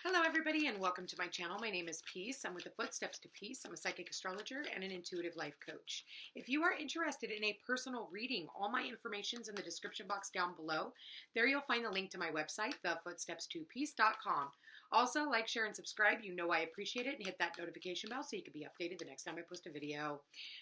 Hello everybody and welcome to my channel. My name is Peace. I'm with the Footsteps to Peace. I'm a psychic astrologer and an intuitive life coach. If you are interested in a personal reading, all my information's in the description box down below. There you'll find the link to my website, thefootsteps2peace.com. Also, like, share, and subscribe. You know I appreciate it, and hit that notification bell so you can be updated the next time I post a video.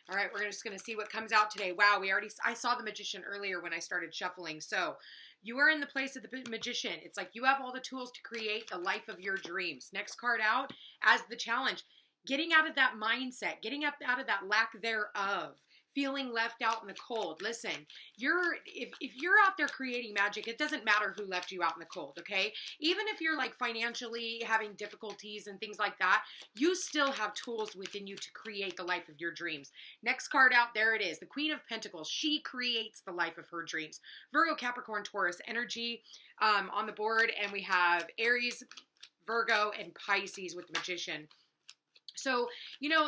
All right, we're just going to see what comes out today. Wow, I saw the Magician earlier when I started shuffling. So you are in the place of the Magician. It's like you have all the tools to create the life of your dreams. Next card out as the challenge. Getting out of that mindset. Getting out of that lack thereof. Feeling left out in the cold. Listen, if you're out there creating magic, it doesn't matter who left you out in the cold, okay? Even if you're like financially having difficulties and things like that, you still have tools within you to create the life of your dreams. Next card out, there it is. The Queen of Pentacles. She creates the life of her dreams. Virgo, Capricorn, Taurus energy on the board, and we have Aries, Virgo, and Pisces with the Magician. So,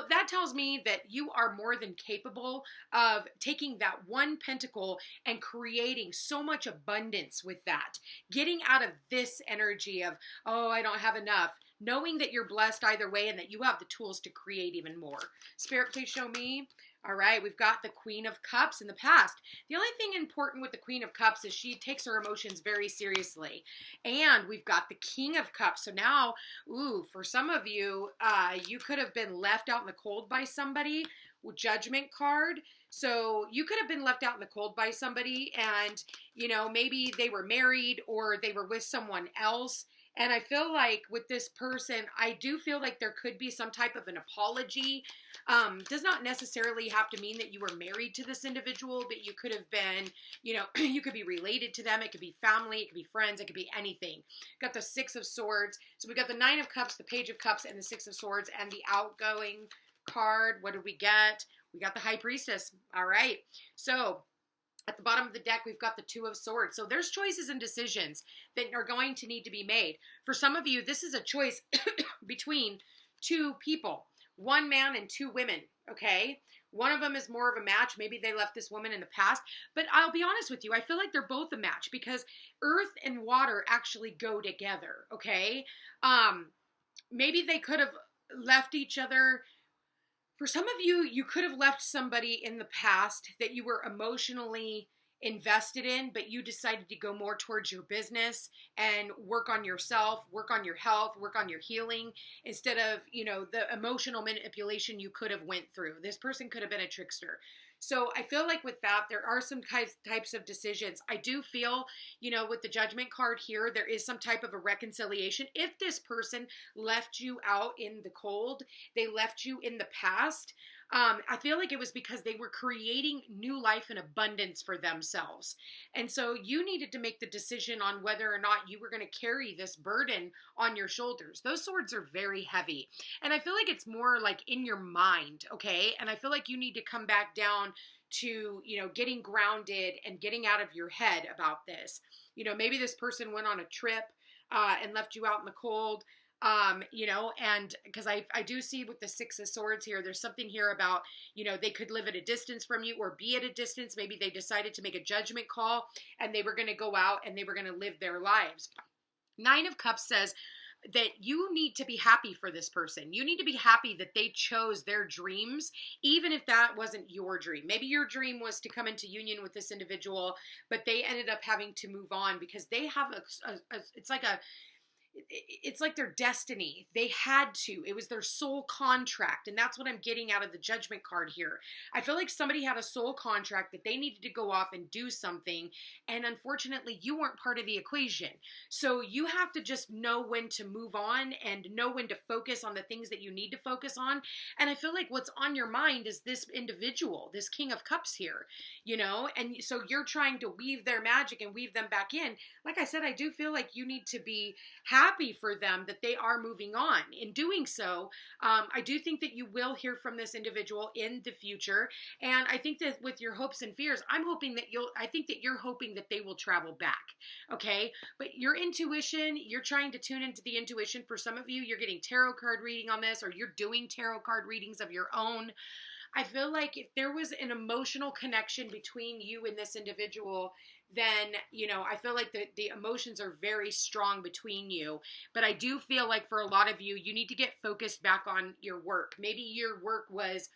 that tells me that you are more than capable of taking that one pentacle and creating so much abundance with that. Getting out of this energy of, oh, I don't have enough. Knowing that you're blessed either way and that you have the tools to create even more. Spirit, please show me. All right, we've got the Queen of Cups in the past. The only thing important with the Queen of Cups is she takes her emotions very seriously. And we've got the King of Cups. So now, for some of you, you could have been left out in the cold by somebody. Judgment card. So you could have been left out in the cold by somebody and, maybe they were married or they were with someone else. And I feel like with this person, I do feel like there could be some type of an apology. Does not necessarily have to mean that you were married to this individual, but you could have been, you could be related to them. It could be family. It could be friends. It could be anything. Got the Six of Swords. So we got the Nine of Cups, the Page of Cups, and the Six of Swords, and the outgoing card. What did we get? We got the High Priestess. All right. So at the bottom of the deck, we've got the Two of Swords. So there's choices and decisions that are going to need to be made. For some of you, this is a choice between two people, one man and two women, okay? One of them is more of a match. Maybe they left this woman in the past. But I'll be honest with you, I feel like they're both a match because earth and water actually go together, okay? Maybe they could have left each other. For some of you, you could have left somebody in the past that you were emotionally invested in, but you decided to go more towards your business and work on yourself, work on your health, work on your healing, instead of, the emotional manipulation you could have went through. This person could have been a trickster. So I feel like with that, there are some types of decisions. I do feel, with the Judgment card here, there is some type of a reconciliation. If this person left you out in the cold, they left you in the past, I feel like it was because they were creating new life and abundance for themselves. And so you needed to make the decision on whether or not you were going to carry this burden on your shoulders. Those swords are very heavy. And I feel like it's more like in your mind, okay? And I feel like you need to come back down to, getting grounded and getting out of your head about this. Maybe this person went on a trip and left you out in the cold. And because I do see with the Six of Swords here, there's something here about, they could live at a distance from you or be at a distance. Maybe they decided to make a judgment call and they were going to go out and they were going to live their lives. Nine of Cups says that you need to be happy for this person. You need to be happy that they chose their dreams, even if that wasn't your dream. Maybe your dream was to come into union with this individual, but they ended up having to move on because they have it's like their destiny. They had to. It was their soul contract. And that's what I'm getting out of the Judgment card here. I feel like somebody had a soul contract that they needed to go off and do something. And unfortunately, you weren't part of the equation. So you have to just know when to move on and know when to focus on the things that you need to focus on. And I feel like what's on your mind is this individual, this King of Cups here, and so you're trying to weave their magic and weave them back in. Like I said, I do feel like you need to be happy for them that they are moving on. In doing so, I do think that you will hear from this individual in the future. And I think that with your hopes and fears, I think that you're hoping that they will travel back. Okay. But your intuition, you're trying to tune into the intuition. For some of you, you're getting tarot card reading on this, or you're doing tarot card readings of your own. I feel like if there was an emotional connection between you and this individual, then, you know, I feel like the emotions are very strong between you. But I do feel like for a lot of you, you need to get focused back on your work. Maybe your work was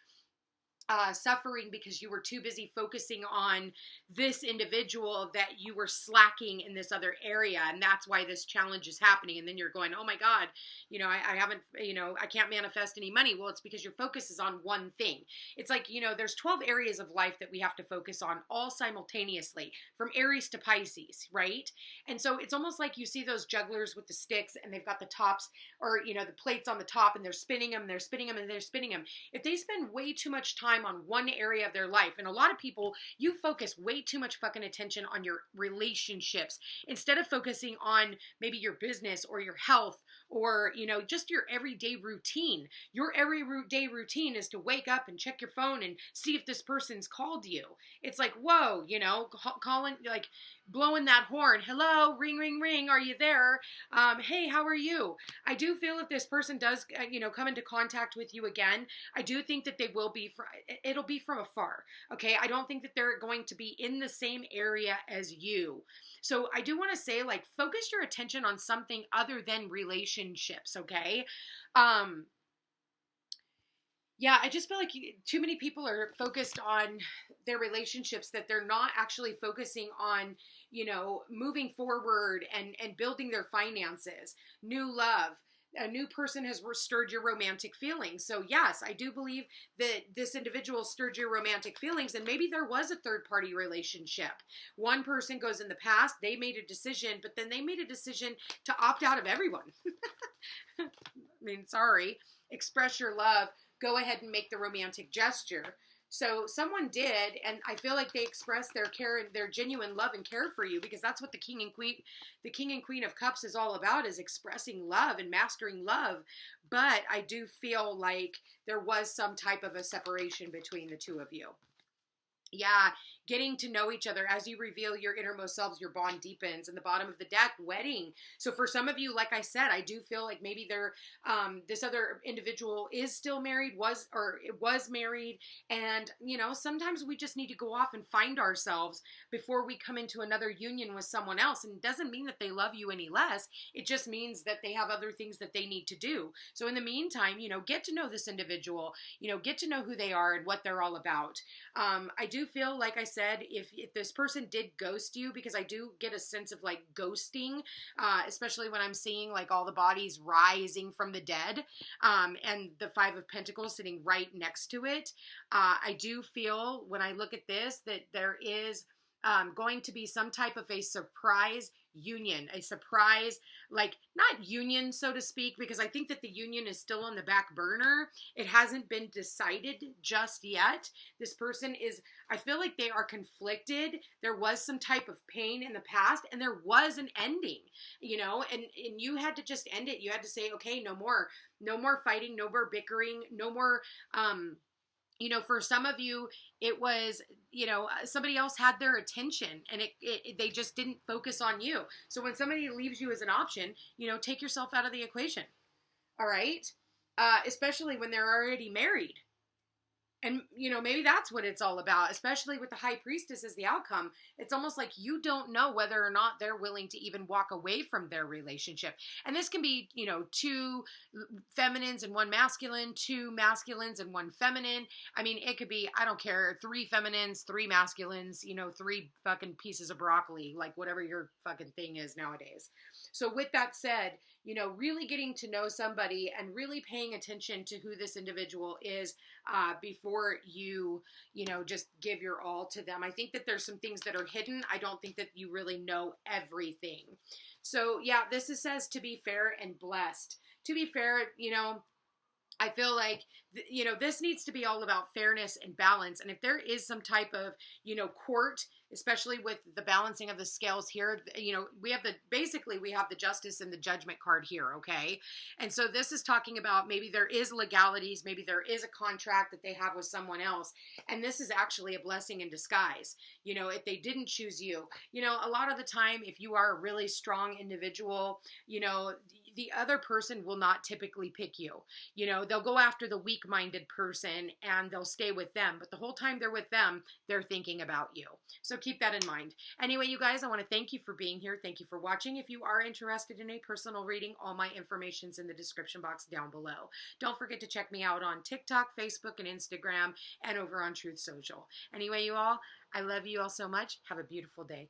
suffering because you were too busy focusing on this individual that you were slacking in this other area. And that's why this challenge is happening. And then you're going, oh my God, you know, I haven't, you know, I can't manifest any money. Well, it's because your focus is on one thing. It's like, you know, there's 12 areas of life that we have to focus on all simultaneously, from Aries to Pisces, right? And so it's almost like you see those jugglers with the sticks and they've got the tops, or, you know, the plates on the top, and they're spinning them, they're spinning them, and they're spinning them. If they spend way too much time on one area of their life, and a lot of people, you focus way too much fucking attention on your relationships instead of focusing on maybe your business or your health, or, you know, just your everyday routine. Your everyday routine is to wake up and check your phone and see if this person's called you. It's like, whoa, you know, calling, like blowing that horn. Hello, ring, ring, ring. Are you there? Hey, how are you? I do feel if this person does, you know, come into contact with you again, I do think that they will be, it'll be from afar. Okay. I don't think that they're going to be in the same area as you. So I do want to say, like, focus your attention on something other than relationships. Okay. Yeah, I just feel like too many people are focused on their relationships, that they're not actually focusing on, you know, moving forward and building their finances, new love. A new person has stirred your romantic feelings. So yes, I do believe that this individual stirred your romantic feelings, and maybe there was a third party relationship. One person goes in the past, they made a decision, but then they made a decision to opt out of everyone. I mean, sorry, express your love. Go ahead and make the romantic gesture. So someone did, and I feel like they expressed their care and their genuine love and care for you, because that's what the King and Queen of Cups is all about, is expressing love and mastering love. But I do feel like there was some type of a separation between the two of you. Yeah, getting to know each other. As you reveal your innermost selves, your bond deepens. And the bottom of the deck, wedding. So for some of you, like I said, I do feel like maybe this other individual is still married, was married. And, you know, sometimes we just need to go off and find ourselves before we come into another union with someone else. And it doesn't mean that they love you any less. It just means that they have other things that they need to do. So in the meantime, you know, get to know this individual, you know, get to know who they are and what they're all about. I do feel, like I said, if this person did ghost you, because I do get a sense of like ghosting, especially when I'm seeing like all the bodies rising from the dead, and the Five of Pentacles sitting right next to it. I do feel when I look at this that there is going to be some type of a surprise union, a surprise, like not union, so to speak, because I think that the union is still on the back burner. It hasn't been decided just yet. This person is, I feel like they are conflicted. There was some type of pain in the past, and there was an ending, you know, and you had to just end it. You had to say, okay, no more fighting, no more bickering, no more, you know, for some of you, it was, you know, somebody else had their attention, and they just didn't focus on you. So when somebody leaves you as an option, you know, take yourself out of the equation. All right. Especially when they're already married. And, you know, maybe that's what it's all about, especially with the High Priestess as the outcome. It's almost like you don't know whether or not they're willing to even walk away from their relationship. And this can be, you know, 2 feminines and 1 masculine, 2 masculines and 1 feminine. I mean, it could be, I don't care, 3 feminines, 3 masculines, you know, 3 fucking pieces of broccoli, like whatever your fucking thing is nowadays. So with that said, you know, really getting to know somebody and really paying attention to who this individual is before you know, just give your all to them. I think that there's some things that are hidden. I don't think that you really know everything. So yeah, this says to be fair and blessed. To be fair, you know, I feel like, you know, this needs to be all about fairness and balance. And if there is some type of, you know, court, especially with the balancing of the scales here, you know, we have the justice and the judgment card here. Okay. And so this is talking about maybe there is legalities, maybe there is a contract that they have with someone else. And this is actually a blessing in disguise. You know, if they didn't choose you, you know, a lot of the time, if you are a really strong individual, you know, the other person will not typically pick you. You know, they'll go after the weak-minded person and they'll stay with them. But the whole time they're with them, they're thinking about you. So keep that in mind. Anyway, you guys, I want to thank you for being here. Thank you for watching. If you are interested in a personal reading, all my information's in the description box down below. Don't forget to check me out on TikTok, Facebook, and Instagram, and over on Truth Social. Anyway, you all, I love you all so much. Have a beautiful day.